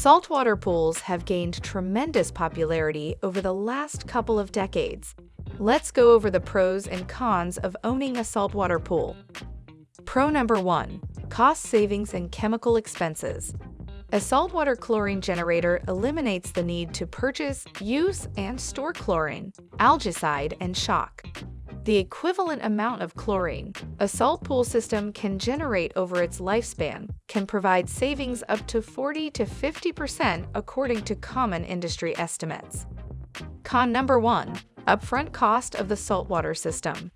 Saltwater pools have gained tremendous popularity over the last couple of decades. Let's go over the pros and cons of owning a saltwater pool. Pro number 1. Cost savings and chemical expenses. A saltwater chlorine generator eliminates the need to purchase, use, and store chlorine, algicide, and shock. The equivalent amount of chlorine a salt pool system can generate over its lifespan can provide savings up to 40 to 50% according to common industry estimates. Con number 1. Upfront cost of the saltwater system.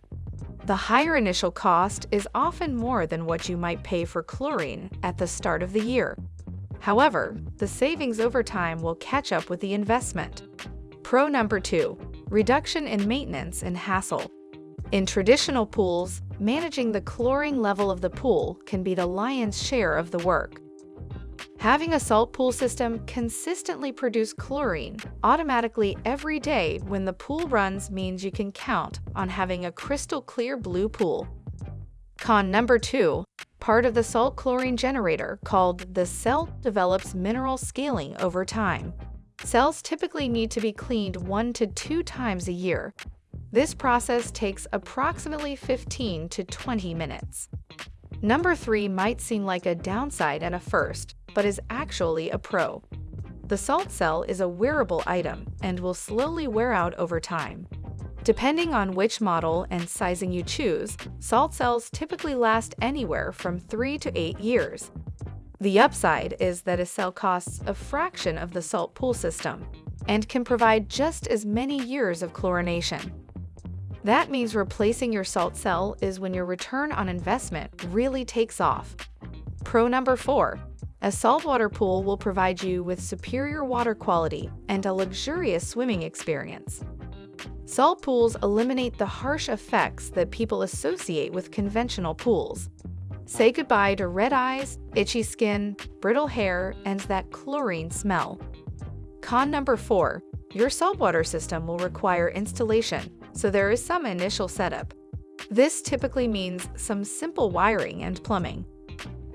The higher initial cost is often more than what you might pay for chlorine at the start of the year. However, the savings over time will catch up with the investment. Pro number 2. Reduction in maintenance and hassle. In traditional pools, managing the chlorine level of the pool can be the lion's share of the work. Having a salt pool system consistently produce chlorine automatically every day when the pool runs means you can count on having a crystal clear blue pool. Con number 2. Part of the salt chlorine generator called the cell develops mineral scaling over time. Cells typically need to be cleaned 1 to 2 times a year. This process takes approximately 15 to 20 minutes. Number 3 might seem like a downside at a first, but is actually a pro. The salt cell is a wearable item and will slowly wear out over time. Depending on which model and sizing you choose, salt cells typically last anywhere from 3 to 8 years. The upside is that a cell costs a fraction of the salt pool system and can provide just as many years of chlorination. That means replacing your salt cell is when your return on investment really takes off. Pro number 4. A saltwater pool will provide you with superior water quality and a luxurious swimming experience. Salt pools eliminate the harsh effects that people associate with conventional pools. Say goodbye to red eyes, itchy skin, brittle hair, and that chlorine smell. Con number 4. Your saltwater system will require installation, so there is some initial setup. This typically means some simple wiring and plumbing.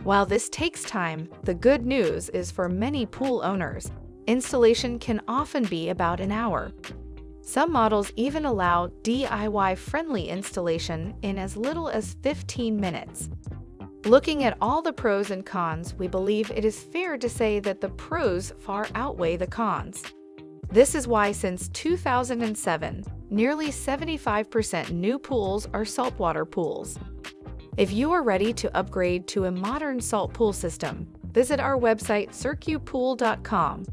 While this takes time, the good news is for many pool owners, installation can often be about an hour. Some models even allow DIY-friendly installation in as little as 15 minutes. Looking at all the pros and cons, we believe it is fair to say that the pros far outweigh the cons. This is why since 2007, nearly 75% new pools are saltwater pools. If you are ready to upgrade to a modern salt pool system, visit our website circupool.com.